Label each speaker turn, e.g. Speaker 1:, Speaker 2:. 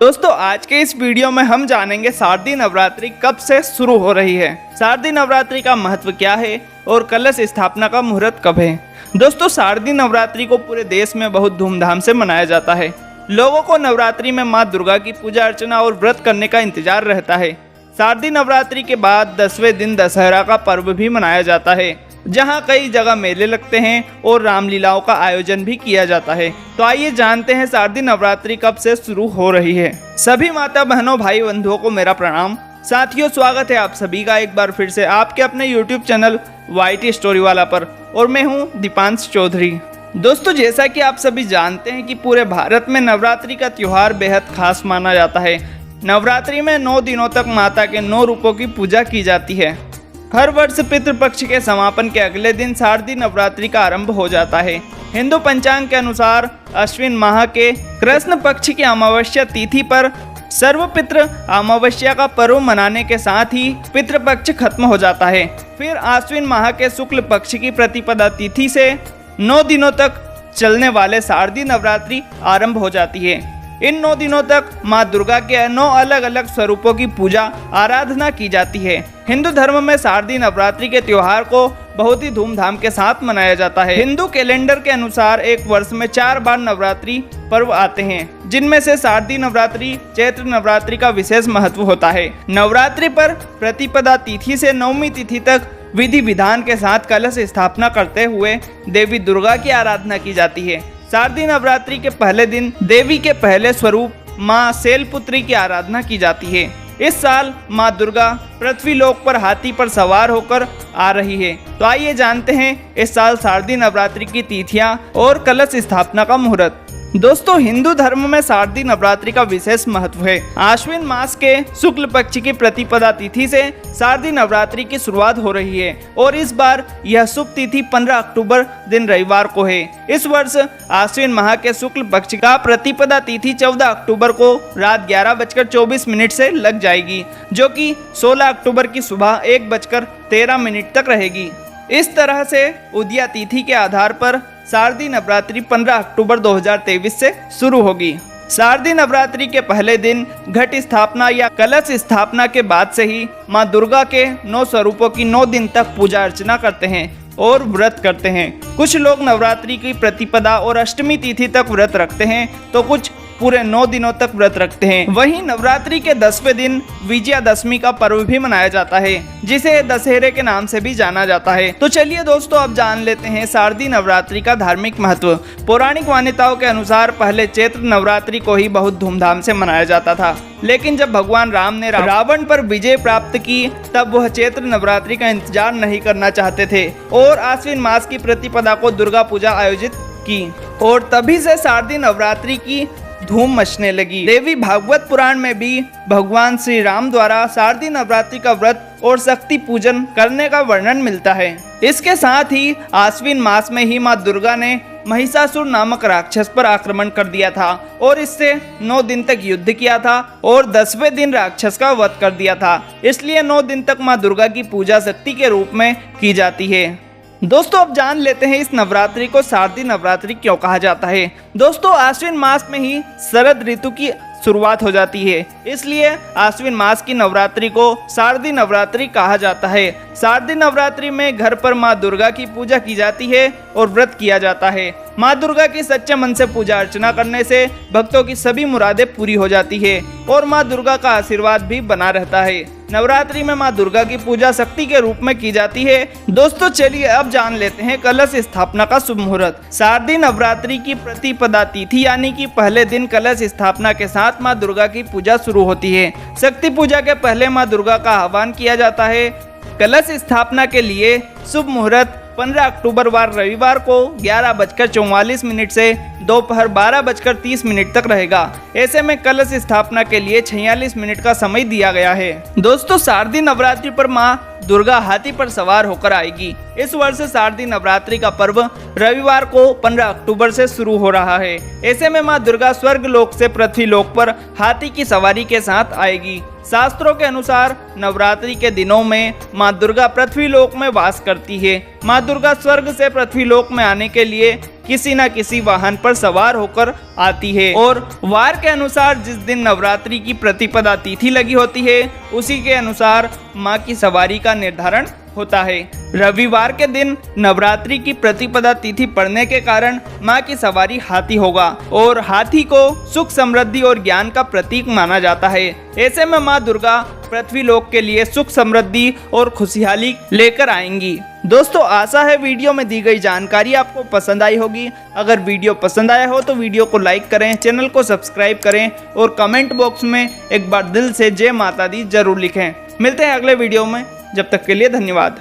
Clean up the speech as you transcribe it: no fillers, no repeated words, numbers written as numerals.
Speaker 1: दोस्तों आज के इस वीडियो में हम जानेंगे शारदीय नवरात्रि कब से शुरू हो रही है, शारदीय नवरात्रि का महत्व क्या है और कलश स्थापना का मुहूर्त कब है। दोस्तों शारदीय नवरात्रि को पूरे देश में बहुत धूमधाम से मनाया जाता है। लोगों को नवरात्रि में मां दुर्गा की पूजा अर्चना और व्रत करने का इंतजार रहता है। शारदीय नवरात्रि के बाद 10वें दिन दशहरा का पर्व भी मनाया जाता है, जहां कई जगह मेले लगते हैं और रामलीलाओं का आयोजन भी किया जाता है। तो आइए जानते हैं शारदीय नवरात्रि कब से शुरू हो रही है। सभी माता बहनों भाई बंधुओं को मेरा प्रणाम। साथियों स्वागत है आप सभी का एक बार फिर से आपके अपने YouTube चैनल YT स्टोरी वाला पर, और मैं हूं दीपांश चौधरी। दोस्तों जैसा कि आप सभी जानते हैं कि पूरे भारत में नवरात्रि का त्योहार बेहद खास माना जाता है। नवरात्रि में 9 दिनों तक माता के 9 रूपों की पूजा की जाती है। हर वर्ष पितृपक्ष के समापन के अगले दिन शारदीय नवरात्रि का आरंभ हो जाता है। हिंदू पंचांग के अनुसार अश्विन माह के कृष्ण पक्ष की अमावस्या तिथि पर सर्वपितृ अमावस्या का पर्व मनाने के साथ ही पितृपक्ष खत्म हो जाता है। फिर आश्विन माह के शुक्ल पक्ष की प्रतिपदा तिथि से 9 दिनों तक चलने वाले शारदीय नवरात्रि आरंभ हो जाती है। इन 9 दिनों तक मां दुर्गा के 9 अलग अलग स्वरूपों की पूजा आराधना की जाती है। हिंदू धर्म में शारदीय नवरात्रि के त्योहार को बहुत ही धूमधाम के साथ मनाया जाता है। हिंदू कैलेंडर के अनुसार एक वर्ष में 4 बार नवरात्रि पर्व आते हैं, जिनमें से शारदीय नवरात्रि चैत्र नवरात्रि का विशेष महत्व होता है। नवरात्रि पर प्रतिपदा तिथि से 9वीं तिथि तक विधि विधान के साथ कलश स्थापना करते हुए देवी दुर्गा की आराधना की जाती है। शारदीय नवरात्रि के पहले दिन देवी के पहले स्वरूप मां शैलपुत्री की आराधना की जाती है। इस साल मां दुर्गा पृथ्वी लोक पर हाथी पर सवार होकर आ रही है। तो आइए जानते हैं इस साल शारदीय नवरात्रि की तिथियां और कलश स्थापना का मुहूर्त। दोस्तों हिंदू धर्म में शारदीय नवरात्रि का विशेष महत्व है। आश्विन मास के शुक्ल पक्ष की प्रतिपदा तिथि से शारदीय नवरात्रि की शुरुआत हो रही है और इस बार यह शुभ तिथि 15 अक्टूबर दिन रविवार को है। इस वर्ष आश्विन माह के शुक्ल पक्ष का प्रतिपदा तिथि 14 अक्टूबर को रात 11:24 से लग जाएगी, जो कि 16 अक्टूबर की सुबह 1:13 तक रहेगी। इस तरह से उदया तिथि के आधार पर शारदीय नवरात्रि 15 अक्टूबर 2023 से शुरू होगी। शारदीय नवरात्रि के पहले दिन घट स्थापना या कलश स्थापना के बाद से ही मां दुर्गा के 9 स्वरूपों की 9 दिन तक पूजा अर्चना करते हैं और व्रत करते हैं। कुछ लोग नवरात्रि की प्रतिपदा और अष्टमी तिथि तक व्रत रखते हैं, तो कुछ पूरे 9 दिनों तक व्रत रखते हैं। वहीं नवरात्रि के 10वें दिन विजयादशमी का पर्व भी मनाया जाता है, जिसे दशहरे के नाम से भी जाना जाता है। तो चलिए दोस्तों अब जान लेते हैं शारदीय नवरात्रि का धार्मिक महत्व। पौराणिक मान्यताओं के अनुसार पहले चैत्र नवरात्रि को ही बहुत धूमधाम से मनाया जाता था, लेकिन जब भगवान राम ने रावण पर विजय प्राप्त की तब वह चैत्र नवरात्रि का इंतजार नहीं करना चाहते थे और आश्विन मास की प्रतिपदा को दुर्गा पूजा आयोजित की, और तभी से शारदीय नवरात्रि की धूम मचने लगी। देवी भागवत पुराण में भी भगवान श्री राम द्वारा शारदीय नवरात्रि का व्रत और शक्ति पूजन करने का वर्णन मिलता है। इसके साथ ही आश्विन मास में ही मां दुर्गा ने महिषासुर नामक राक्षस पर आक्रमण कर दिया था और इससे 9 दिन तक युद्ध किया था और 10वें दिन राक्षस का वध कर दिया था। इसलिए 9 दिन तक मां दुर्गा की पूजा शक्ति के रूप में की जाती है। दोस्तों अब जान लेते हैं इस नवरात्रि को शारदीय नवरात्रि क्यों कहा जाता है। दोस्तों आश्विन मास में ही शरद ऋतु की शुरुआत हो जाती है, इसलिए आश्विन मास की नवरात्रि को शारदीय नवरात्रि कहा जाता है। शारदीय नवरात्रि में घर पर मां दुर्गा की पूजा की जाती है और व्रत किया जाता है। मां दुर्गा की सच्चे मन से पूजा अर्चना करने से भक्तों की सभी मुरादें पूरी हो जाती है और मां दुर्गा का आशीर्वाद भी बना रहता है। नवरात्रि में मां दुर्गा की पूजा शक्ति के रूप में की जाती है। दोस्तों चलिए अब जान लेते हैं कलश स्थापना का शुभ मुहूर्त। शारदीय नवरात्रि की प्रतिपदा तिथि यानी कि पहले दिन कलश स्थापना के साथ मां दुर्गा की पूजा शुरू होती है। शक्ति पूजा के पहले मां दुर्गा का आह्वान किया जाता है। कलश स्थापना के लिए शुभ मुहूर्त 15 अक्टूबर वार रविवार को 11:44 से दोपहर 12:30 तक रहेगा। ऐसे में कलश स्थापना के लिए 46 मिनट का समय दिया गया है। दोस्तों शारदीय नवरात्रि पर मां दुर्गा हाथी पर सवार होकर आएगी। इस वर्ष शारदीय नवरात्रि का पर्व रविवार को 15 अक्टूबर से शुरू हो रहा है। ऐसे में मां दुर्गा स्वर्ग लोक से पृथ्वी लोक पर हाथी की सवारी के साथ आएगी। शास्त्रों के अनुसार नवरात्रि के दिनों में मां दुर्गा पृथ्वी लोक में वास करती है। मां दुर्गा स्वर्ग से पृथ्वी लोक में आने के लिए किसी न किसी वाहन पर सवार होकर आती है और वार के अनुसार जिस दिन नवरात्रि की प्रतिपदा तिथि लगी होती है उसी के अनुसार मां की सवारी का निर्धारण होता है। रविवार के दिन नवरात्रि की प्रतिपदा तिथि पड़ने के कारण मां की सवारी हाथी होगा और हाथी को सुख समृद्धि और ज्ञान का प्रतीक माना जाता है। ऐसे में मां दुर्गा पृथ्वी लोक के लिए सुख समृद्धि और खुशहाली लेकर आएंगी। दोस्तों आशा है वीडियो में दी गई जानकारी आपको पसंद आई होगी। अगर वीडियो पसंद आया हो तो वीडियो को लाइक करें, चैनल को सब्सक्राइब करें और कमेंट बॉक्स में एक बार दिल से जय माता दी जरूर लिखें। मिलते हैं अगले वीडियो में, जब तक के लिए धन्यवाद।